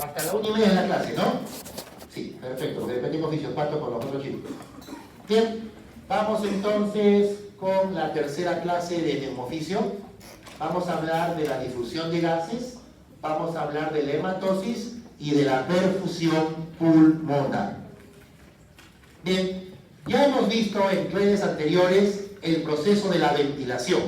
Hasta la 1:30 de la clase, ¿no? Sí, perfecto, porque después tengo fisiopato con los otros chicos. Bien, vamos entonces con la tercera clase de neumoficio. Vamos a hablar de la difusión de gases, vamos a hablar de la hematosis y de la perfusión pulmonar. Bien, ya hemos visto en clases anteriores el proceso de la ventilación.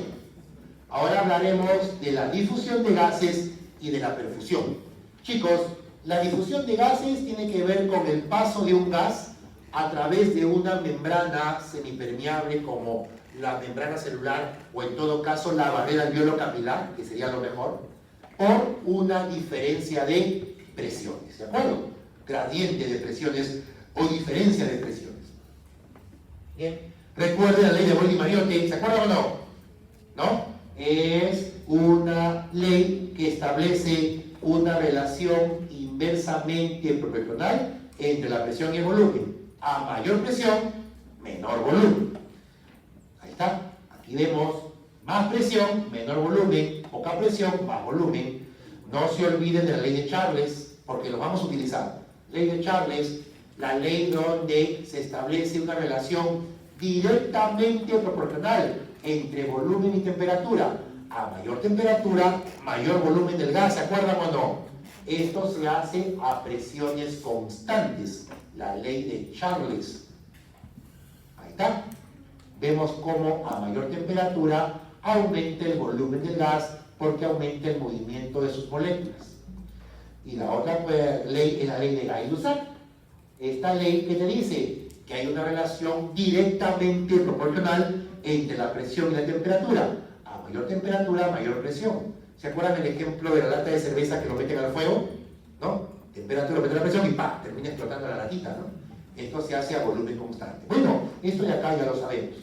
Ahora hablaremos de la difusión de gases y de la perfusión. Chicos, la difusión de gases tiene que ver con el paso de un gas a través de una membrana semipermeable como la membrana celular o en todo caso la barrera alveolo-capilar, que sería lo mejor, por una diferencia de presiones, ¿de acuerdo? Gradiente de presiones o diferencia de presiones. Bien, recuerden la ley de Broglie-Mariotte, ¿se acuerdan o no? ¿No? Es una ley que establece una relación inversamente proporcional entre la presión y el volumen. A mayor presión, menor volumen. Ahí está. Aquí vemos más presión, menor volumen, poca presión, más volumen. No se olviden de la ley de Charles, porque lo vamos a utilizar. Ley de Charles, la ley donde se establece una relación directamente proporcional entre volumen y temperatura. A mayor temperatura, mayor volumen del gas, ¿se acuerdan o no? Esto se hace a presiones constantes, la ley de Charles. Ahí está. Vemos cómo a mayor temperatura aumenta el volumen del gas porque aumenta el movimiento de sus moléculas. Y la otra ley es la ley de Gay-Lussac. Esta ley que te dice que hay una relación directamente proporcional entre la presión y la temperatura. A mayor temperatura, mayor presión. ¿Se acuerdan el ejemplo de la lata de cerveza que lo meten al fuego? ¿No? Temperatura, meten la presión y ¡pah! Termina explotando la latita, ¿no? Esto se hace a volumen constante. Bueno, esto de acá ya lo sabemos.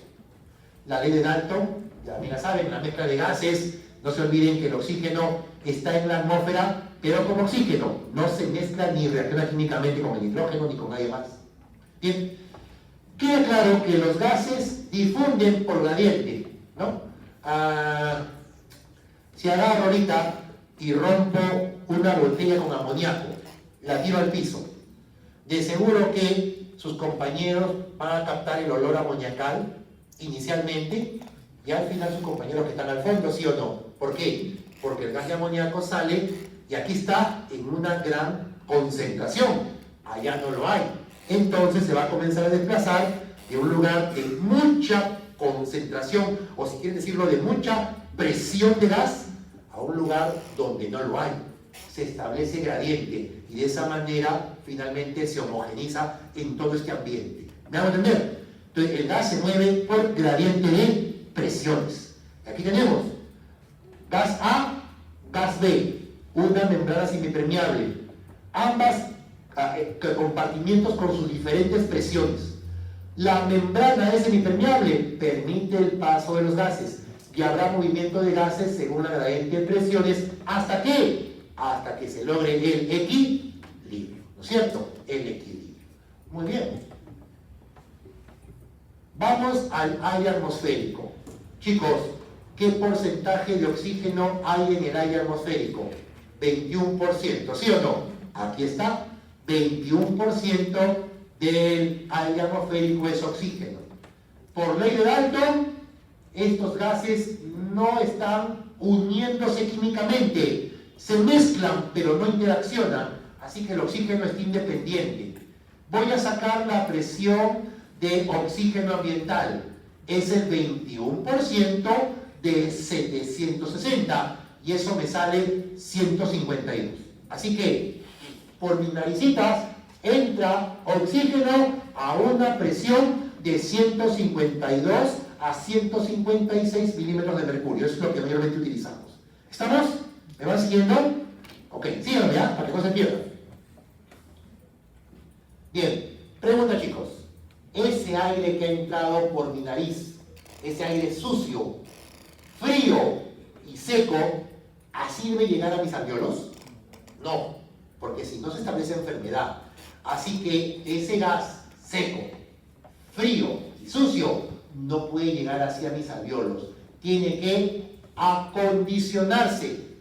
La ley de Dalton, ya la saben, la mezcla de gases, no se olviden que el oxígeno está en la atmósfera, pero como oxígeno, no se mezcla ni reacciona químicamente con el hidrógeno ni con nadie más. Bien, queda claro que los gases difunden por gradiente, ¿no? Si agarro ahorita y rompo una botella con amoníaco, la tiro al piso, de seguro que sus compañeros van a captar el olor amoniacal inicialmente y al final sus compañeros que están al fondo, ¿sí o no? ¿Por qué? Porque el gas de amoníaco sale y aquí está en una gran concentración, allá no lo hay. Entonces se va a comenzar a desplazar de un lugar de mucha concentración, o si quieren decirlo, de mucha presión de gas, a un lugar donde no lo hay. Se establece gradiente y de esa manera finalmente se homogeniza en todo este ambiente. ¿Me hago entender? Entonces el gas se mueve por gradiente de presiones. Aquí tenemos gas A, gas B, una membrana semipermeable, ambas compartimientos con sus diferentes presiones. La membrana es semipermeable, permite el paso de los gases y habrá movimiento de gases según la gradiente de presiones. ¿Hasta qué? Hasta que se logre el equilibrio, ¿no es cierto? El equilibrio. Muy bien. Vamos al aire atmosférico. Chicos, ¿qué porcentaje de oxígeno hay en el aire atmosférico? 21%, ¿sí o no? Aquí está, 21% del aire atmosférico es oxígeno. Por ley de Dalton, estos gases no están uniéndose químicamente, se mezclan pero no interaccionan, así que el oxígeno está independiente. Voy a sacar la presión de oxígeno ambiental, es el 21% de 760 y eso me sale 152. Así que por mis naricitas entra oxígeno a una presión de 152 a 156 milímetros de mercurio. Eso es lo que mayormente utilizamos. ¿Estamos? ¿Me van siguiendo? Ok, síganme, ¿ya? Para que no se pierdan. Bien, pregunta chicos. Ese aire que ha entrado por mi nariz, ese aire sucio, frío y seco, ¿así debe llegar a mis alveolos? No, porque si no se establece enfermedad. Así que ese gas seco, frío y sucio no puede llegar hacia mis alveolos. Tiene que acondicionarse.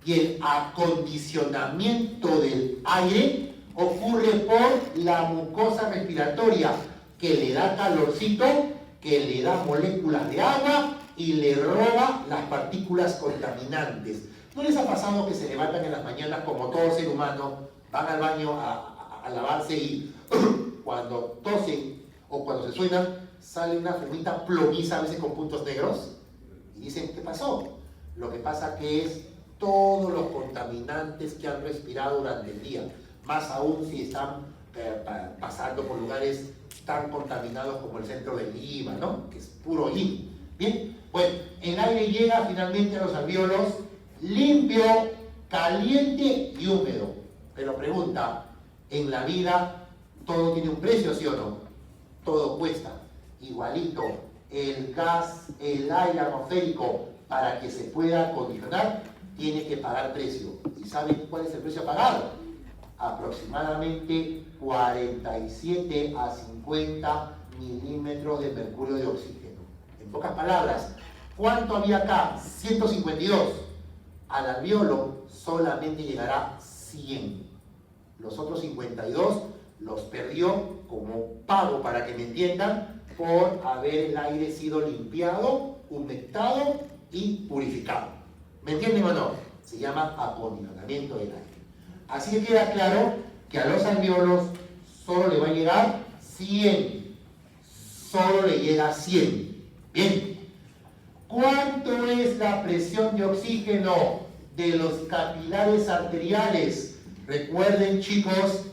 Y el acondicionamiento del aire ocurre por la mucosa respiratoria, que le da calorcito, que le da moléculas de agua y le roba las partículas contaminantes. ¿No les ha pasado que se levantan en las mañanas como todo ser humano, van al baño a lavarse y cuando tosen o cuando se suenan, sale una formita plomiza, a veces con puntos negros? Y dicen, ¿qué pasó? Lo que pasa que es todos los contaminantes que han respirado durante el día, más aún si están pasando por lugares tan contaminados como el centro de Lima, ¿no? Que es puro Lima. Bien, bueno, el aire llega finalmente a los alvéolos limpio, caliente y húmedo. Pero pregunta, ¿en la vida todo tiene un precio, sí o no? Todo cuesta. Igualito, el gas, el aire atmosférico, para que se pueda acondicionar, tiene que pagar precio. ¿Y saben cuál es el precio a pagar? Aproximadamente 47 a 50 milímetros de mercurio de oxígeno. En pocas palabras, ¿cuánto había acá? 152. Al alvéolo solamente llegará 100. Los otros 52 los perdió como pago, para que me entiendan, por haber el aire sido limpiado, humectado y purificado. ¿Me entienden o no? Se llama acondicionamiento del aire. Así que queda claro que a los alvéolos solo le va a llegar 100. Solo le llega 100. Bien. ¿Cuánto es la presión de oxígeno de los capilares arteriales? Recuerden, chicos,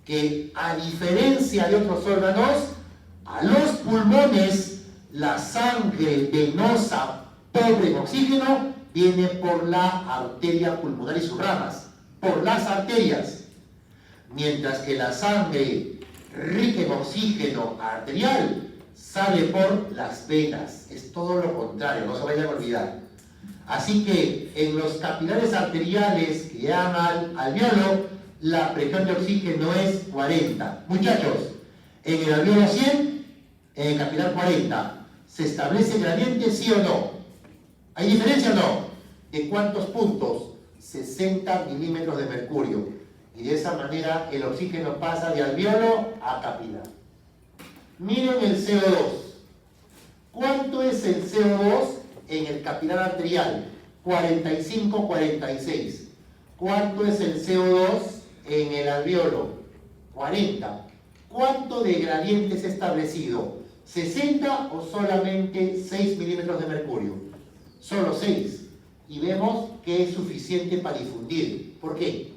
que a diferencia de otros órganos, a los pulmones, la sangre venosa pobre en oxígeno viene por la arteria pulmonar y sus ramas, por las arterias, mientras que la sangre rica en oxígeno arterial sale por las venas. Es todo lo contrario, no se vayan a olvidar. Así que en los capilares arteriales que llegan al alvéolo, la presión de oxígeno es 40. Muchachos, en el alvéolo 100, en el capilar 40. ¿Se establece gradiente, sí o no? ¿Hay diferencia o no? ¿De cuántos puntos? 60 milímetros de mercurio. Y de esa manera el oxígeno pasa de alvéolo a capilar. Miren el CO2. ¿Cuánto es el CO2 en el capilar arterial? 45-46. ¿Cuánto es el CO2 en el alvéolo? 40. ¿Cuánto de gradiente es establecido? ¿60 o solamente 6 milímetros de mercurio? Solo 6. Y vemos que es suficiente para difundir. ¿Por qué?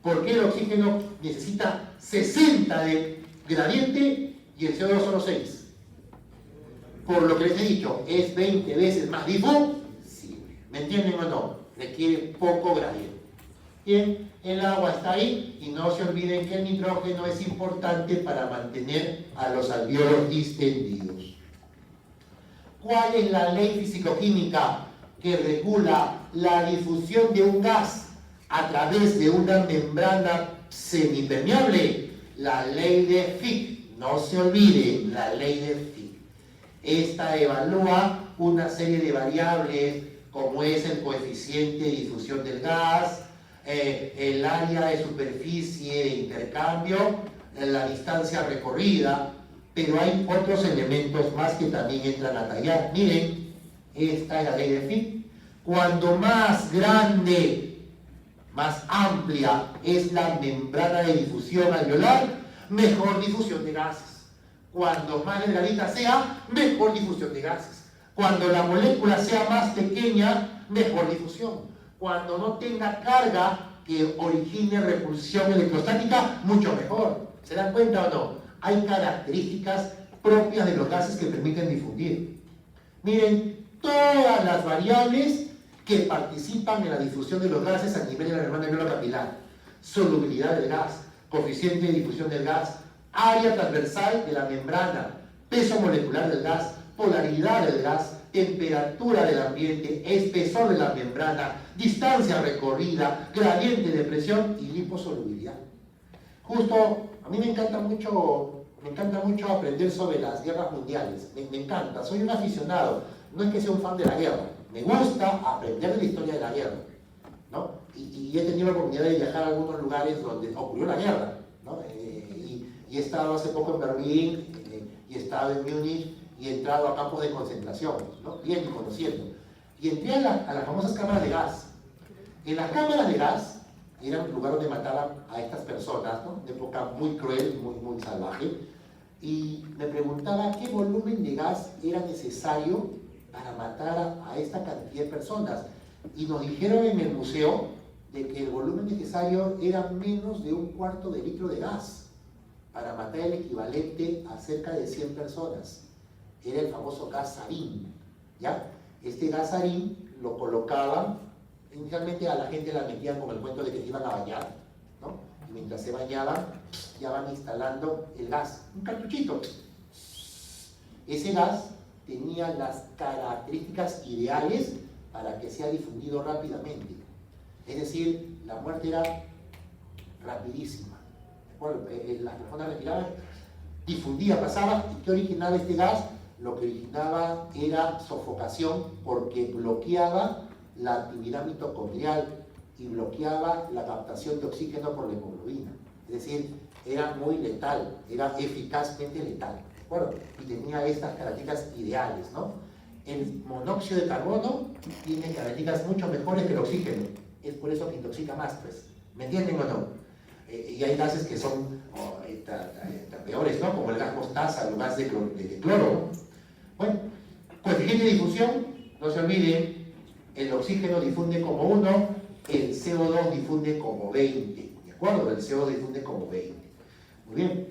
Porque el oxígeno necesita 60 de gradiente y el CO2 solo 6. Por lo que les he dicho, es 20 veces más difusible. ¿Me entienden o no? Requiere poco gradiente. Bien, el agua está ahí y no se olviden que el nitrógeno es importante para mantener a los alvéolos distendidos. ¿Cuál es la ley fisicoquímica que regula la difusión de un gas a través de una membrana semipermeable? La ley de Fick. No se olvide, la ley de Fick. Esta evalúa una serie de variables como es el coeficiente de difusión del gas, el área de superficie de intercambio, la distancia recorrida, pero hay otros elementos más que también entran a tallar. Miren, esta es la ley de Fick. Cuando más grande, más amplia es la membrana de difusión alveolar, mejor difusión de gases. Cuando más delgadita sea, mejor difusión de gases. Cuando la molécula sea más pequeña, mejor difusión. Cuando no tenga carga que origine repulsión electrostática, mucho mejor. ¿Se dan cuenta o no? Hay características propias de los gases que permiten difundir. Miren, todas las variables que participan en la difusión de los gases a nivel de la membrana alveolar capilar. Solubilidad del gas, coeficiente de difusión del gas, área transversal de la membrana, peso molecular del gas, polaridad del gas, temperatura del ambiente, espesor de la membrana, distancia recorrida, gradiente de presión y liposolubilidad. Justo, a mí me encanta mucho aprender sobre las guerras mundiales, me encanta, soy un aficionado, no es que sea un fan de la guerra, me gusta aprender de la historia de la guerra. y he tenido la oportunidad de viajar a algunos lugares donde ocurrió la guerra, ¿no? Y he estado hace poco en Berlín, y he estado en Múnich, y he entrado a campos de concentración, ¿no? Bien y conociendo. Y entré a las famosas cámaras de gas. En las cámaras de gas era un lugar donde mataban a estas personas, ¿no? De época muy cruel, muy salvaje. Y me preguntaba qué volumen de gas era necesario para matar a esta cantidad de personas. Y nos dijeron en el museo de que el volumen necesario era menos de 1/4 de litro de gas para matar el equivalente a cerca de 100 personas. Era el famoso gas sarín, ¿ya? Este gas sarín lo colocaban, inicialmente a la gente la metían con el cuento de que se iban a bañar, ¿no? Y mientras se bañaban, ya van instalando el gas, un cartuchito. Ese gas tenía las características ideales para que sea difundido rápidamente. Es decir, la muerte era rapidísima. Bueno, las personas respiraban, difundía, pasaba, y ¿qué originaba este gas? Lo que originaba era sofocación porque bloqueaba la actividad mitocondrial y bloqueaba la captación de oxígeno por la hemoglobina. Es decir, era muy letal, era eficazmente letal, ¿de acuerdo? Y tenía estas características ideales, ¿no? El monóxido de carbono tiene características mucho mejores que el oxígeno. Es por eso que intoxica más, pues. ¿Me entienden o no? Y hay gases que son peores, ¿no? Como el gas mostaza, el gas de cloro. Bueno, coeficiente de difusión, no se olviden, el oxígeno difunde como 1, el CO2 difunde como 20, ¿de acuerdo? El CO2 difunde como 20. Muy bien.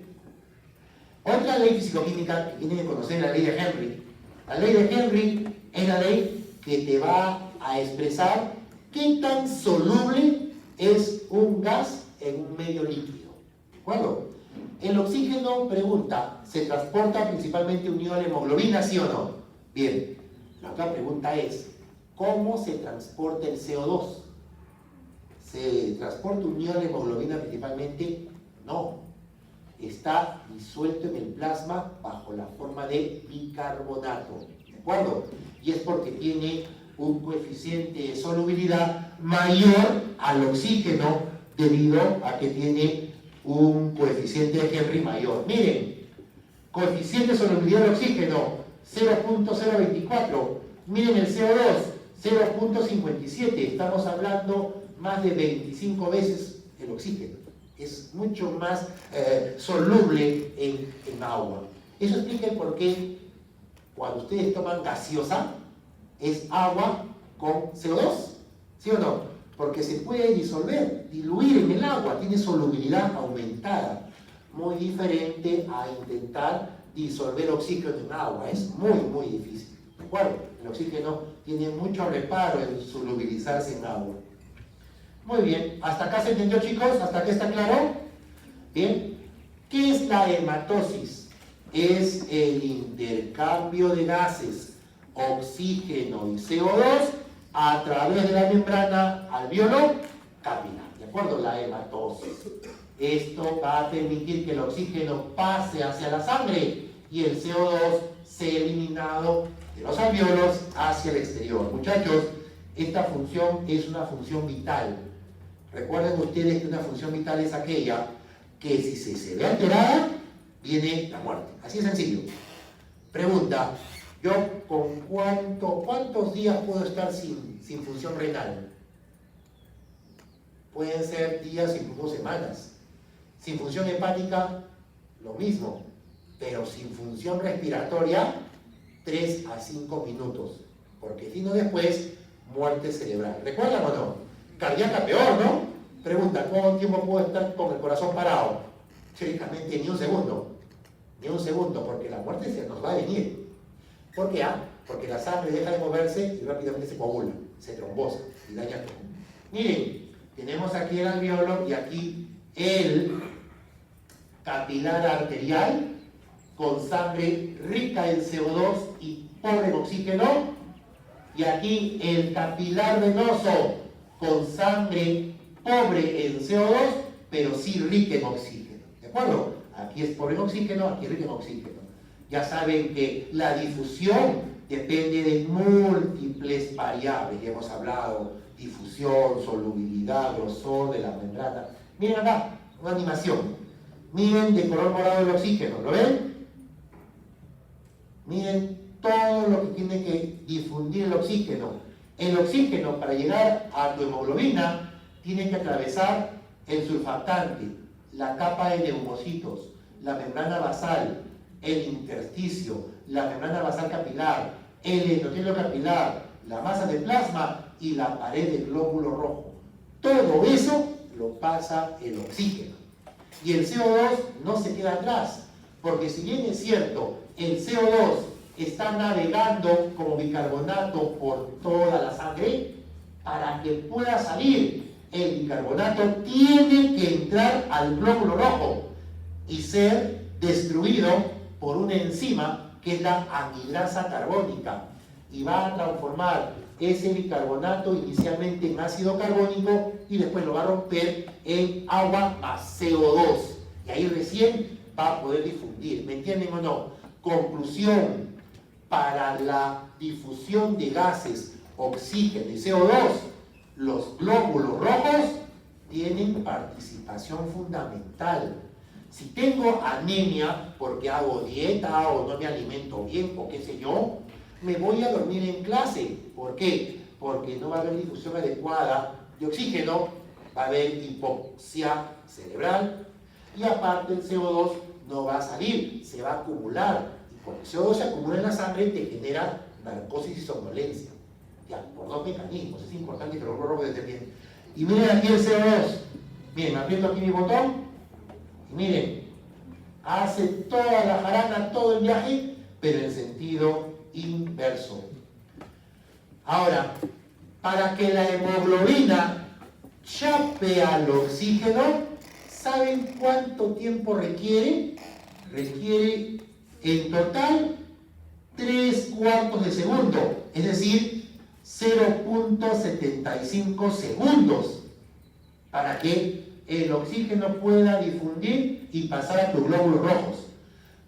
Otra ley fisicoquímica que tienen que conocer es la ley de Henry. La ley de Henry es la ley que te va a expresar qué tan soluble es un gas en un medio líquido, ¿de acuerdo? El oxígeno, pregunta, ¿se transporta principalmente unido a la hemoglobina, sí o no? Bien, la otra pregunta es, ¿cómo se transporta el CO2? ¿Se transporta unido a la hemoglobina principalmente? No. Está disuelto en el plasma bajo la forma de bicarbonato, ¿de acuerdo? Y es porque tiene un coeficiente de solubilidad mayor al oxígeno debido a que tiene un coeficiente de Henry mayor. Miren, coeficiente de solubilidad del oxígeno 0.024. Miren el CO2 0.57. Estamos hablando más de 25 veces el oxígeno. Es mucho más soluble en agua. Eso explica el por qué cuando ustedes toman gaseosa es agua con CO2, ¿sí o no? Porque se puede disolver, diluir en el agua, tiene solubilidad aumentada, muy diferente a intentar disolver oxígeno en agua, es muy difícil, ¿de acuerdo? El oxígeno tiene mucho reparo en solubilizarse en agua. Muy bien, ¿hasta acá se entendió, chicos? ¿Hasta acá está claro? Bien, ¿qué es la hematosis? Es el intercambio de gases, oxígeno y CO2 a través de la membrana alveolo capilar, ¿de acuerdo? La hematosis. Esto va a permitir que el oxígeno pase hacia la sangre y el CO2 sea eliminado de los alveolos hacia el exterior. Muchachos, esta función es una función vital. Recuerden ustedes que una función vital es aquella que si se ve alterada, viene la muerte. Así de sencillo. Pregunta, ¿yo con cuántos días puedo estar sin función renal? Pueden ser días, incluso semanas. Sin función hepática, lo mismo. Pero sin función respiratoria, 3 a 5 minutos. Porque si no después, muerte cerebral. ¿Recuerdan o no? Cardíaca peor, ¿no? Pregunta, ¿cuánto tiempo puedo estar con el corazón parado? Teóricamente ni un segundo. Ni un segundo, porque la muerte se nos va a venir. ¿Por qué? Porque la sangre deja de moverse y rápidamente se coagula, se trombosa y daña todo. Miren, tenemos aquí el alveolo y aquí el capilar arterial con sangre rica en CO2 y pobre en oxígeno. Y aquí el capilar venoso con sangre pobre en CO2, pero sí rica en oxígeno. ¿De acuerdo? Aquí es pobre en oxígeno, aquí rica en oxígeno. Ya saben que la difusión depende de múltiples variables. Ya hemos hablado difusión, solubilidad, grosor de la membrana. Miren acá, una animación. Miren de color morado el oxígeno, ¿lo ven? Miren todo lo que tiene que difundir el oxígeno. El oxígeno, para llegar a tu hemoglobina, tiene que atravesar el surfactante, la capa de neumocitos, la membrana basal, el intersticio, la membrana basal capilar, el endotelio capilar, la masa de plasma y la pared del glóbulo rojo. Todo eso lo pasa el oxígeno. Y el CO2 no se queda atrás, porque si bien es cierto, el CO2 está navegando como bicarbonato por toda la sangre, para que pueda salir el bicarbonato tiene que entrar al glóbulo rojo y ser destruido por una enzima que es la anhidrasa carbónica, y va a transformar ese bicarbonato inicialmente en ácido carbónico y después lo va a romper en agua más CO2, y ahí recién va a poder difundir. ¿Me entienden o no? Conclusión: para la difusión de gases, oxígeno y CO2, los glóbulos rojos tienen participación fundamental. Si tengo anemia porque hago dieta o no me alimento bien o qué sé yo, me voy a dormir en clase. ¿Por qué? Porque no va a haber difusión adecuada de oxígeno, va a haber hipoxia cerebral y aparte el CO2 no va a salir, se va a acumular. Y cuando el CO2 se acumula en la sangre te genera narcosis y somnolencia. Ya, por dos mecanismos, es importante que los glóbulos determinen. Y miren aquí el CO2. Miren, aprieto aquí mi botón y miren, hace toda la jarana, todo el viaje, pero en sentido inverso. Ahora, para que la hemoglobina chape al oxígeno, ¿saben cuánto tiempo requiere? Requiere en total 3/4 de segundo, es decir, 0.75 segundos, para que el oxígeno pueda difundir y pasar a tus glóbulos rojos.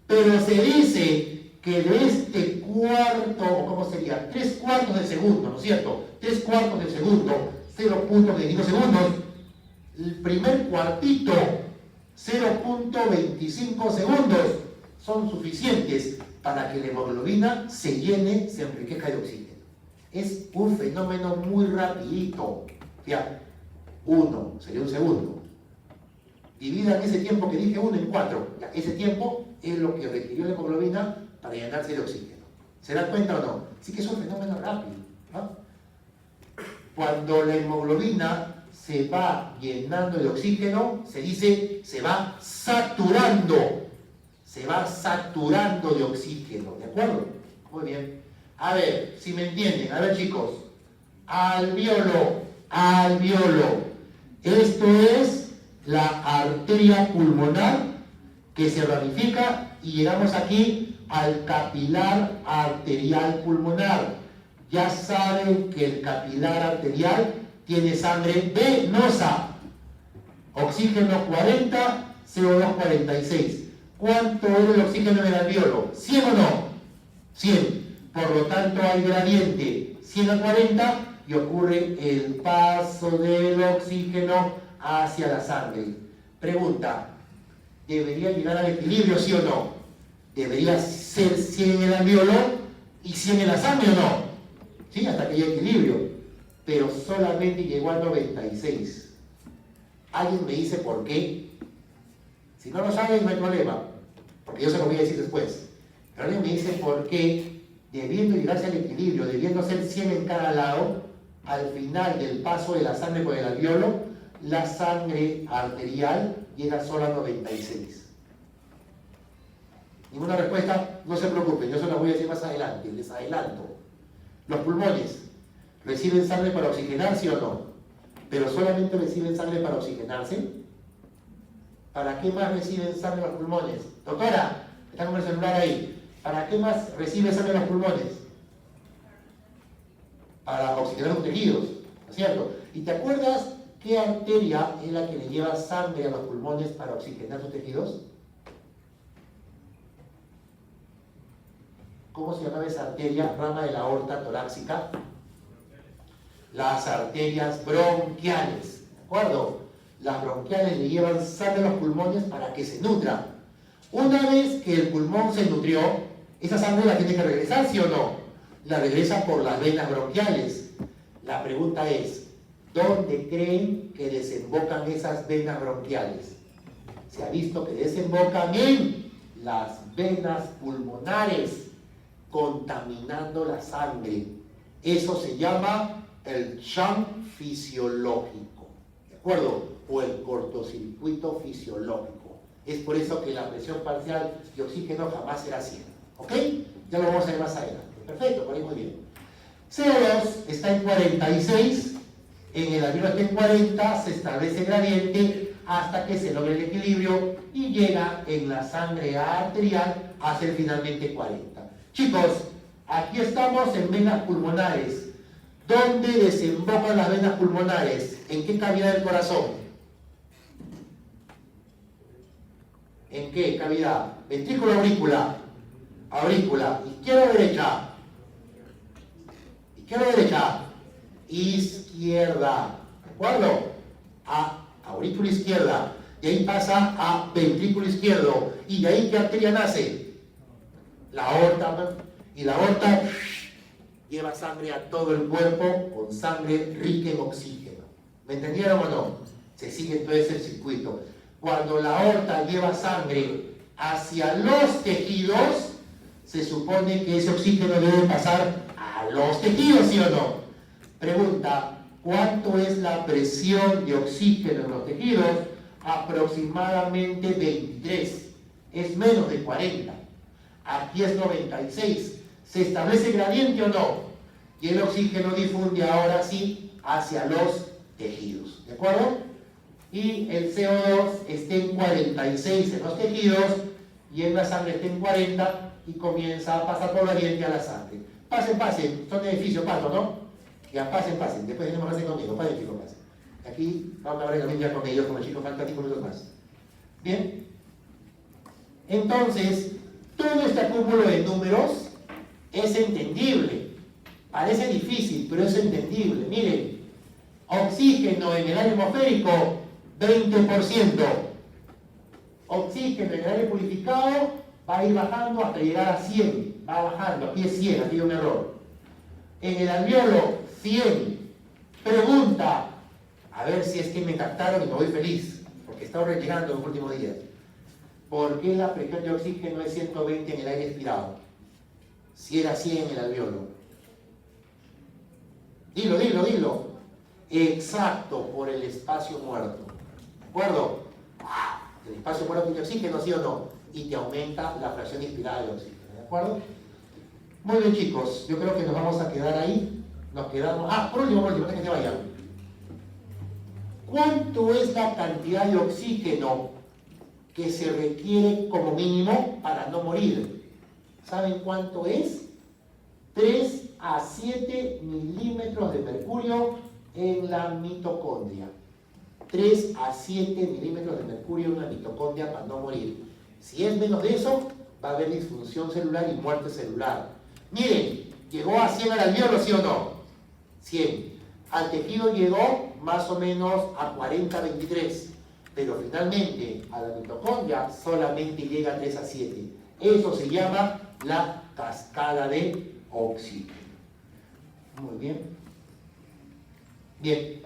Pero se dice que de este cuarto, o ¿cómo sería? 3/4 de segundo, ¿no es cierto? 3/4 de segundo, 0.25 segundos, el primer cuartito, 0.25 segundos, son suficientes para que la hemoglobina se llene, se enriquezca de oxígeno. Es un fenómeno muy rapidito. Ya, 1 sería un segundo. Dividan ese tiempo que dije 1 en 4. Ya, ese tiempo es lo que requirió la hemoglobina para llenarse de oxígeno. ¿Se dan cuenta o no? Sí que es un fenómeno rápido, ¿no? Cuando la hemoglobina se va llenando de oxígeno, se dice, se va saturando. Se va saturando de oxígeno, ¿de acuerdo? Muy bien. A ver, si me entienden, a ver chicos, alveolo, alveolo. Esto es la arteria pulmonar que se ramifica y llegamos aquí al capilar arterial pulmonar. Ya saben que el capilar arterial tiene sangre venosa, oxígeno 40, CO2 46. ¿Cuánto es el oxígeno en el alveolo? ¿100 o no? 100. Por lo tanto hay gradiente 100 a 40 y ocurre el paso del oxígeno hacia la sangre. Pregunta: ¿debería llegar al equilibrio, sí o no? ¿Debería ser 100 en el alveolo y 100 en la sangre o no? Sí, hasta que haya equilibrio. Pero solamente llegó a 96. ¿Alguien me dice por qué? Si no lo saben, no hay problema, porque yo se lo voy a decir después. Pero alguien me dice por qué, debiendo llegarse al equilibrio, debiendo ser 100 en cada lado, al final del paso de la sangre por el alveolo, la sangre arterial llega solo a 96. ¿Ninguna respuesta? No se preocupen, yo se la voy a decir más adelante, les adelanto. Los pulmones reciben sangre para oxigenarse o no, pero solamente reciben sangre para oxigenarse. ¿Para qué más reciben sangre los pulmones? Doctora, está con el celular ahí. ¿Para qué más reciben sangre los pulmones? Para oxigenar los tejidos, ¿no es cierto? ¿Y te acuerdas qué arteria es la que le lleva sangre a los pulmones para oxigenar sus tejidos? ¿Cómo se llama esa arteria? Rama de la aorta torácica. Las arterias bronquiales, ¿de acuerdo? Las bronquiales le llevan sangre a los pulmones para que se nutra. Una vez que el pulmón se nutrió, esa sangre la tiene que regresar, ¿sí o no? La regresa por las venas bronquiales. La pregunta es, ¿dónde creen que desembocan esas venas bronquiales? Se ha visto que desembocan en las venas pulmonares, contaminando la sangre. Eso se llama el shunt fisiológico, ¿de acuerdo? O el cortocircuito fisiológico. Es por eso que la presión parcial de oxígeno jamás será 100, ¿ok? Ya lo vamos a ver más adelante. Perfecto, por ahí muy bien. CO2 está en 46, en el alveolo está en 40, se establece gradiente hasta que se logre el equilibrio y llega en la sangre arterial a ser finalmente 40. Chicos, aquí estamos en venas pulmonares. ¿Dónde desembocan las venas pulmonares? ¿En qué cavidad del corazón? ¿En qué cavidad? Ventrículo, aurícula. Aurícula. ¿Izquierda o derecha? ¿Izquierda o derecha? Izquierda. ¿De acuerdo? A aurícula izquierda. De ahí pasa a ventrículo izquierdo. ¿Y de ahí qué arteria nace? La aorta. Y la aorta lleva sangre a todo el cuerpo con sangre rica en oxígeno. ¿Me entendieron o no? Se sigue entonces el circuito. Cuando la aorta lleva sangre hacia los tejidos, se supone que ese oxígeno debe pasar a los tejidos, ¿sí o no? Pregunta, ¿cuánto es la presión de oxígeno en los tejidos? Aproximadamente 23. Es menos de 40. Aquí es 96. ¿Se establece gradiente o no? Y el oxígeno difunde ahora sí hacia los tejidos, ¿de acuerdo? Y el CO2 está en 46 en los tejidos y en la sangre está en 40 y comienza a pasar por gradiente a la sangre. Pasen, pasen, son de edificio, Pato, ¿no? Ya, pasen, pasen, después tenemos que hacer conmigo, pasen chicos, pasen. Aquí vamos a hablar también ya con ellos, con los chicos, faltan 5 minutos más. Bien. Entonces, todo este acúmulo de números es entendible. Parece difícil, pero es entendible. Miren, oxígeno en el aire atmosférico, 20%. Oxígeno en el aire purificado va a ir bajando hasta llegar a 100. Va bajando, aquí es 100, aquí hay un error. En el alveolo, 100. Pregunta, a ver si es que me captaron y me voy feliz, porque he estado rellegando en los últimos días. ¿Por qué la presión de oxígeno es 120 en el aire expirado? Si era 100 en el alveolo. Dilo, dilo, dilo. Exacto, por el espacio muerto. ¿De acuerdo? El espacio muerto tiene oxígeno, ¿sí o no? Y te aumenta la fracción inspirada de oxígeno. ¿De acuerdo? Muy bien, chicos. Yo creo que nos vamos a quedar ahí. Nos quedamos... por último, antes que se vayan. ¿Cuánto es la cantidad de oxígeno que se requiere como mínimo para no morir? ¿Saben cuánto es? 3 a 7 milímetros de mercurio en la mitocondria. 3 a 7 milímetros de mercurio en la mitocondria para no morir. Si es menos de eso, va a haber disfunción celular y muerte celular. Miren, llegó a 100 al alveolo, ¿sí o no? 100. Al tejido llegó más o menos a 40, 23. Pero finalmente a la mitocondria solamente llega a 3 a 7. Eso se llama la cascada de oxígeno. Muy bien. Bien.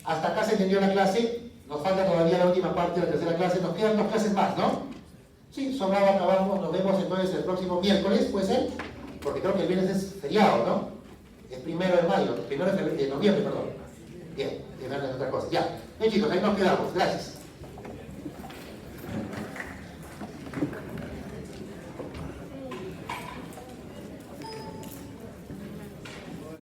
Hasta acá se entendió la clase. Nos falta todavía la última parte de la tercera clase. Nos quedan 2 clases más, ¿no? Sí, sobrado, acabamos. Nos vemos entonces el próximo miércoles, ¿puede ser? Porque creo que el viernes es feriado, ¿no? Es 1 de mayo, 1 de noviembre, perdón. Bien, de otra cosa. Ya. Bien, chicos, ahí nos quedamos. Gracias.